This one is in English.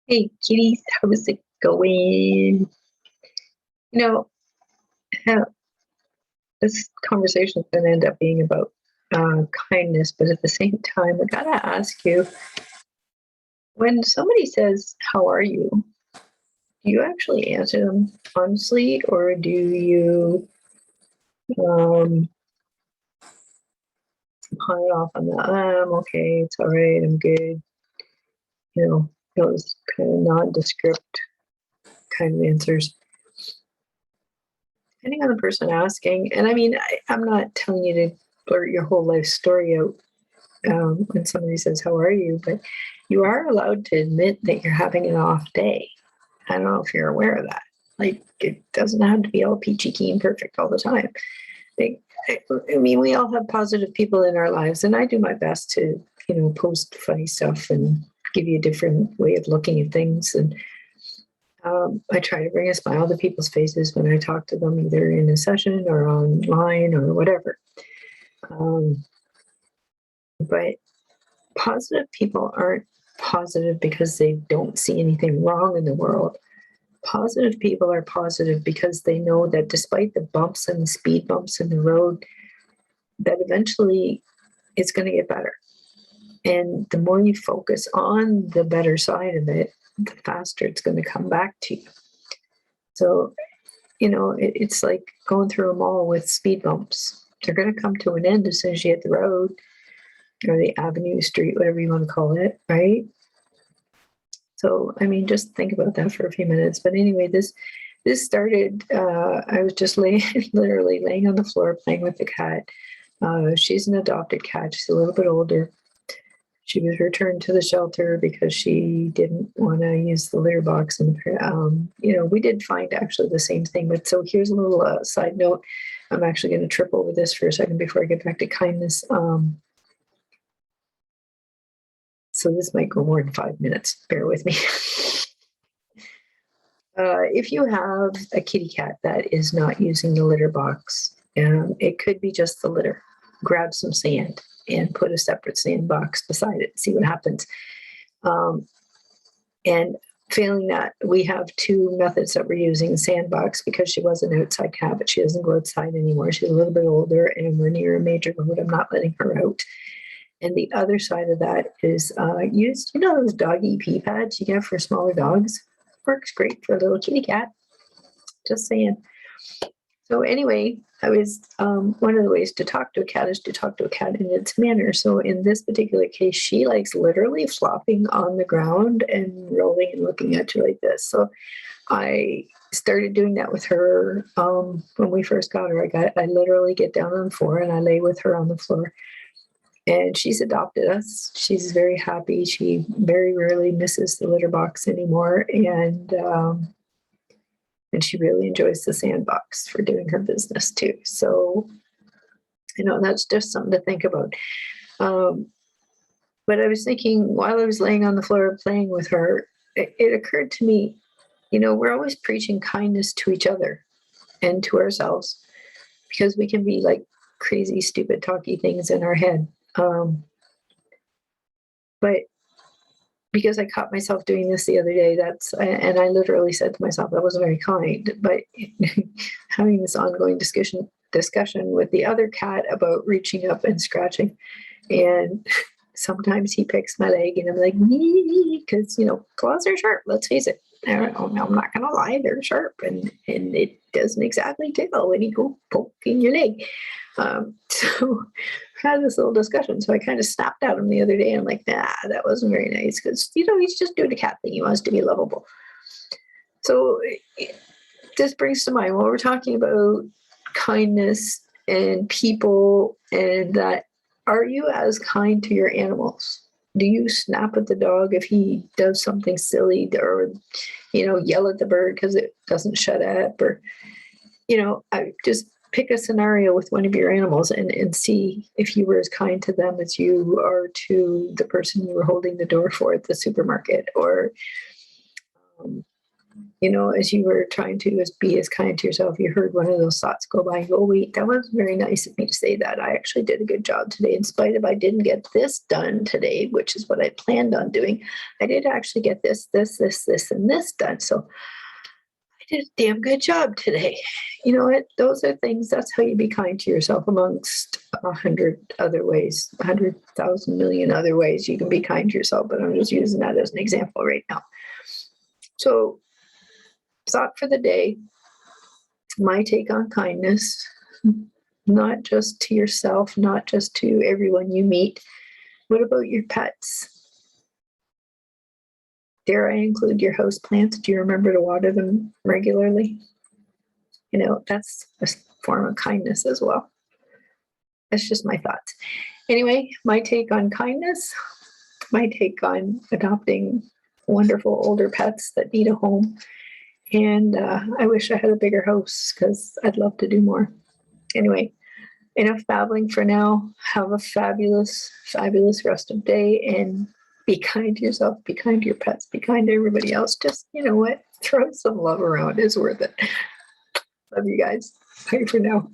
Hey, kitties, how's it going? You know, uh, this conversation is going to end up being about kindness, but at the same time, I gotta ask you, when somebody says, "How are you?" do you actually answer them honestly, or do you um, pawn it off on the "I'm okay, it's all right, I'm good," those kind of nondescript kind of answers, depending on the person asking. And I mean, I'm not telling you to blurt your whole life story out when somebody says, "How are you?" But you are allowed to admit that you're having an off day. I don't know if you're aware of that. Like, it doesn't have to be all peachy keen perfect all the time. Like, I mean, we all have positive people in our lives, and I do my best to, post funny stuff and give you a different way of looking at things. And I try to bring a smile to people's faces when I talk to them, either in a session or online or whatever. Um, but positive people aren't positive because they don't see anything wrong in the world. Positive people are positive because they know that despite the bumps and the speed bumps in the road, that eventually it's going to get better. And the more you focus on the better side of it, the faster it's going to come back to you. So, it's like going through a mall with speed bumps. They're going to come to an end as soon as you hit the road or the avenue, street, whatever you want to call it, right? So, I mean, just think about that for a few minutes. But anyway, this started. I was just literally laying on the floor playing with the cat. She's an adopted cat. She's a little bit older. She was returned to the shelter because she didn't want to use the litter box. And we did find actually the same thing. But so here's a little side note. I'm actually going to trip over this for a second before I get back to kindness. So this might go more than 5 minutes. Bear with me. If you have a kitty cat that is not using the litter box, it could be just the litter. Grab some sand and put a separate sand box beside it. See what happens. And failing that, we have two methods that we're using. Sandbox, because she was an outside cat, but she doesn't go outside anymore. She's a little bit older, and we're near a major road. I'm not letting her out. And the other side of that is use, those doggy pee pads you get for smaller dogs. Works great for a little kitty cat. Just saying. So anyway, I was one of the ways to talk to a cat is to talk to a cat in its manner. So in this particular case, she likes literally flopping on the ground and rolling and looking at you like this. So I started doing that with her when we first got her. I literally get down on the floor and I lay with her on the floor. And she's adopted us. She's very happy. She very rarely misses the litter box anymore. And she really enjoys the sandbox for doing her business too. So, that's just something to think about. Um, but I was thinking while I was laying on the floor playing with her, it occurred to me, we're always preaching kindness to each other and to ourselves because we can be like crazy, stupid, talky things in our head. But because I caught myself doing this the other day, and I literally said to myself, that wasn't very kind, but having this ongoing discussion with the other cat about reaching up and scratching. And sometimes he picks my leg and I'm like, because, claws are sharp. Let's face it. I'm not going to lie. They're sharp and it doesn't exactly tickle when you go poking your leg. So I had this little discussion. So I kind of snapped at him the other day. And I'm like, nah, that wasn't very nice because, he's just doing a cat thing. He wants to be lovable. So this brings to mind when we're talking about kindness and people and that, are you as kind to your animals? Do you snap at the dog if he does something silly or, yell at the bird because it doesn't shut up or, I just pick a scenario with one of your animals and see if you were as kind to them as you are to the person you were holding the door for at the supermarket or, as you were trying to be as kind to yourself, you heard one of those thoughts go by and go, wait, that was very nice of me to say that. I actually did a good job today. In spite of I didn't get this done today, which is what I planned on doing, I did actually get this, and this done. So I did a damn good job today. You know what? Those are things, that's how you be kind to yourself amongst 100 other ways, 100,000 million other ways you can be kind to yourself. But I'm just using that as an example right now. So, thought for the day, my take on kindness, not just to yourself, not just to everyone you meet. What about your pets? Dare I include your house plants? Do you remember to water them regularly? That's a form of kindness as well. That's just my thoughts. Anyway, my take on kindness, my take on adopting wonderful older pets that need a home. And I wish I had a bigger house because I'd love to do more. Anyway, enough babbling for now. Have a fabulous, fabulous rest of the day, and be kind to yourself, be kind to your pets, be kind to everybody else. Just, you know what? Throw some love around. It's worth it. Love you guys. Bye for now.